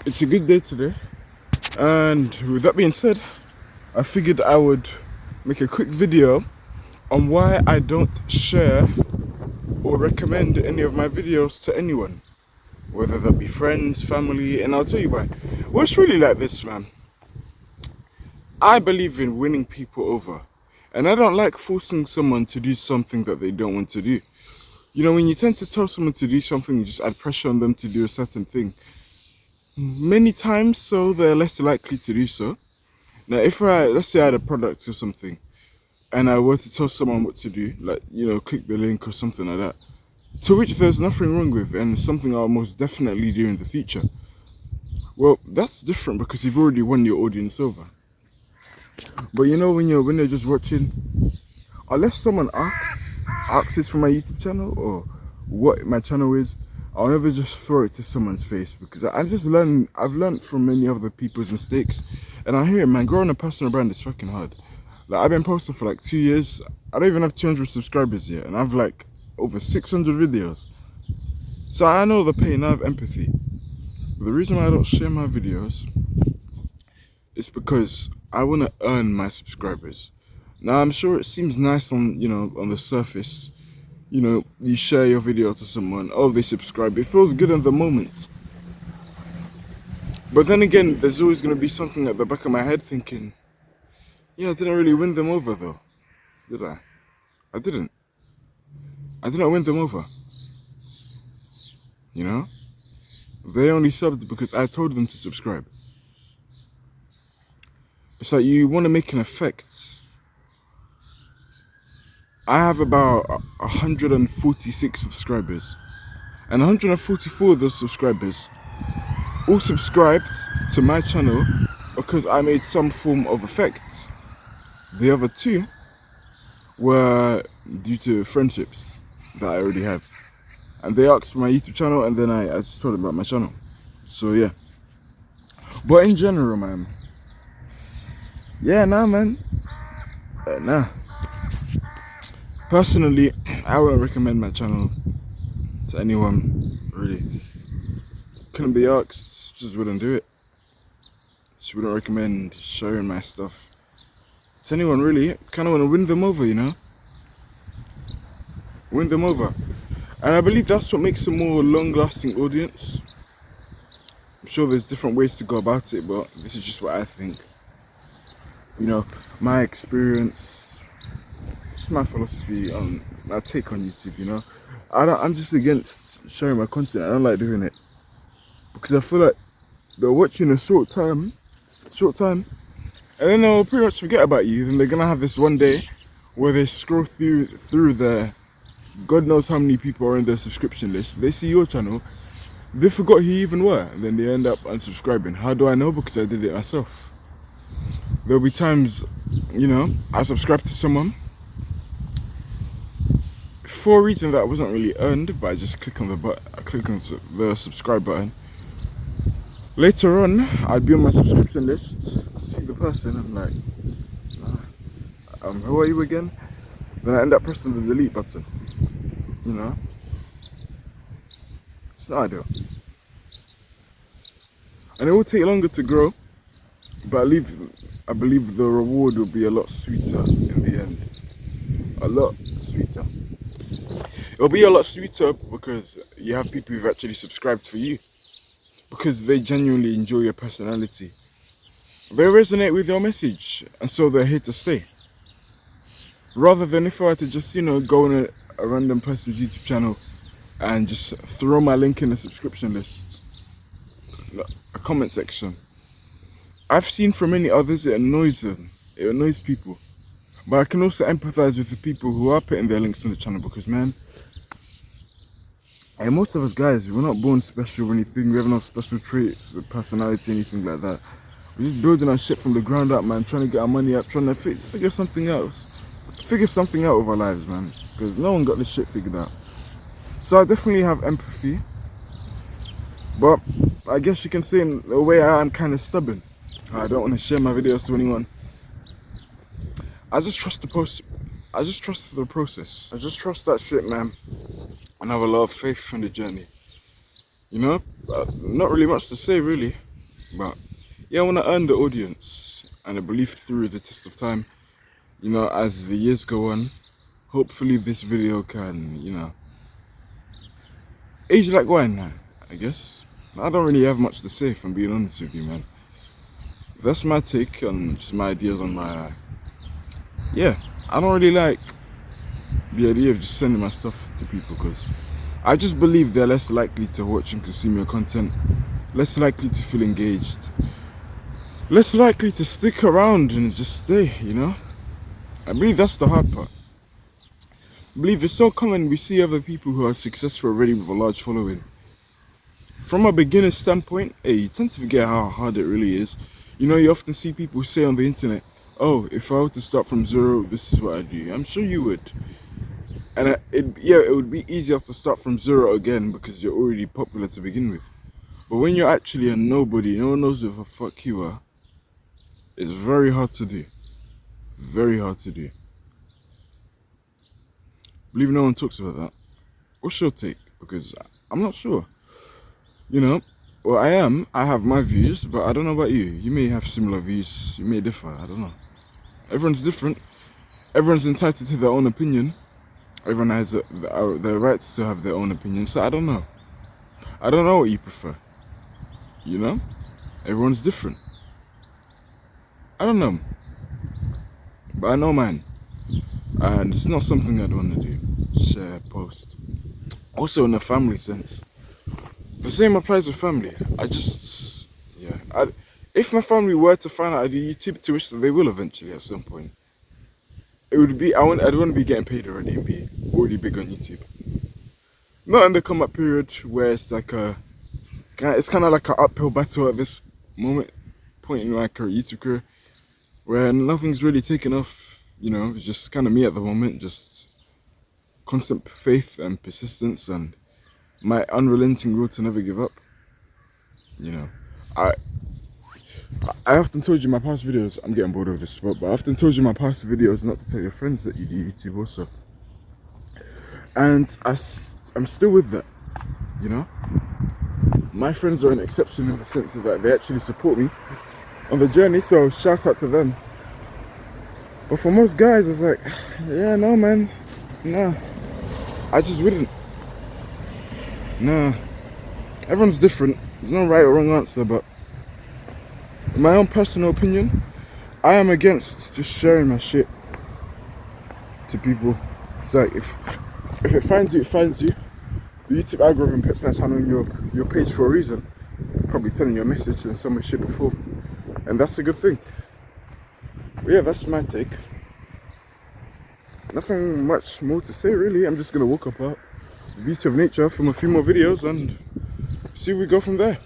It's a good day today, and with that being said, I figured I would make a quick video on why I don't share or recommend any of my videos to anyone, whether that be friends, family, and I'll tell you why. Well, it's really like this, man. I believe in winning people over, and I don't like forcing someone to do something that they don't want to do. You know, when you tend to tell someone to do something, you just add pressure on them to do a certain thing. Many times, so they're less likely to do so. Now, if let's say I had a product or something, and I were to tell someone what to do, like, click the link or something like that, to which there's nothing wrong with, and something I'll most definitely do in the future. Well, that's different because you've already won your audience over. But when they're just watching, unless someone asks for my YouTube channel or what my channel is, I'll never just throw it to someone's face, because I've learned from many other people's mistakes. And I hear it, man, growing a personal brand is fucking hard. Like, I've been posting for like 2 years. I don't even have 200 subscribers yet, and I've like over 600 videos. So I know the pain, I have empathy. But the reason why I don't share my videos is because I want to earn my subscribers. Now, I'm sure it seems nice on the surface. You share your video to someone, oh, they subscribe. It feels good in the moment. But then again, there's always going to be something at the back of my head thinking, I didn't really win them over though, did I? I didn't. I didn't win them over. They only subbed because I told them to subscribe. It's like you want to make an effect. I have about 146 subscribers, and 144 of those subscribers all subscribed to my channel because I made some form of effect. The other two were due to friendships that I already have, and they asked for my YouTube channel, and then I just told them about my channel. So yeah, but in general, man, personally, I wouldn't recommend my channel to anyone, really. Couldn't be asked, just wouldn't do it. Just wouldn't recommend sharing my stuff to anyone, really. Kind of want to win them over, Win them over. And I believe that's what makes a more long-lasting audience. I'm sure there's different ways to go about it, but this is just what I think. My experience, just my philosophy on my take on YouTube, I'm just against sharing my content. I don't like doing it because I feel like they're watching a short time, and then they'll pretty much forget about you. Then they're gonna have this one day where they scroll through their God knows how many people are in their subscription list. They see your channel, they forgot who you even were, and then they end up unsubscribing. How do I know? Because I did it myself. There'll be times, I subscribe to someone for a reason that wasn't really earned, but I just click on the subscribe button. Later on, I'd be on my subscription list, see the person, I'm like, who are you again? Then I end up pressing the delete button. It's not ideal. And it will take longer to grow, but I believe the reward will be a lot sweeter in the end. A lot sweeter. It'll be a lot sweeter because you have people who've actually subscribed for you, because they genuinely enjoy your personality. They resonate with your message, and so they're here to stay. Rather than if I were to just, go on a random person's YouTube channel and just throw my link in the subscription list, a comment section. I've seen from many others it annoys them. It annoys people. But I can also empathize with the people who are putting their links on the channel, because, man, and most of us guys, we're not born special or anything. We have no special traits, personality, anything like that. We're just building our shit from the ground up, man. Trying to get our money up, trying to figure something else. Figure something out with our lives, man. Because no one got this shit figured out. So I definitely have empathy. But I guess you can say in a way I'm kind of stubborn. I don't want to share my videos to anyone. I just trust the process. I just trust that shit, man. And have a lot of faith in the journey. Not really much to say, really. But yeah, I want to earn the audience, and I believe through the test of time, you know, as the years go on, hopefully this video can, you know, age like wine now, I guess. I don't really have much to say, if I'm being honest with you, man. That's my take on just my ideas on my, yeah, I don't really like the idea of just sending my stuff to people, because I just believe they're less likely to watch and consume your content, less likely to feel engaged, less likely to stick around and just stay, you know? I believe that's the hard part. I believe it's so common we see other people who are successful already with a large following. From a beginner standpoint, hey, you tend to forget how hard it really is. You know, you often see people say on the internet, oh, if I were to start from zero, this is what I'd do. I'm sure you would. And it would be easier to start from zero again because you're already popular to begin with. But when you're actually a nobody, no one knows who the fuck you are, it's very hard to do. Very hard to do. I believe no one talks about that. What's your take? Because I'm not sure. You know, well, I have my views, but I don't know about you. You may have similar views, you may differ, I don't know. Everyone's different. Everyone's entitled to their own opinion. Everyone has the rights to have their own opinion, so I don't know. I don't know what you prefer. You know? Everyone's different. I don't know. But I know mine. And it's not something I'd want to do. Share, post. Also in a family sense. The same applies with family. If my family were to find out I do YouTube, to which they will eventually at some point, it would be, I'd want to be getting paid already and be already big on YouTube. Not in the come up period where it's like it's kind of like an uphill battle at this point in my YouTube career, where nothing's really taken off, you know, it's just kind of me at the moment, just constant faith and persistence and my unrelenting will to never give up. You know, I often told you in my past videos, I'm getting bored of this spot, but I often told you in my past videos not to tell your friends that you do YouTube also. And I'm still with that, you know. My friends are an exception in the sense of that they actually support me on the journey, so shout out to them. But for most guys, it's like, yeah, no man, nah, I just wouldn't. Nah, everyone's different. There's no right or wrong answer, but in my own personal opinion, I am against just sharing my shit to people. It's like if it finds you, it finds you. The YouTube algorithm puts that on your page for a reason. Probably telling you a message in some way, shape or form. And that's a good thing. But yeah, that's my take. Nothing much more to say really. I'm just gonna walk about the beauty of nature, film a few more videos and see where we go from there.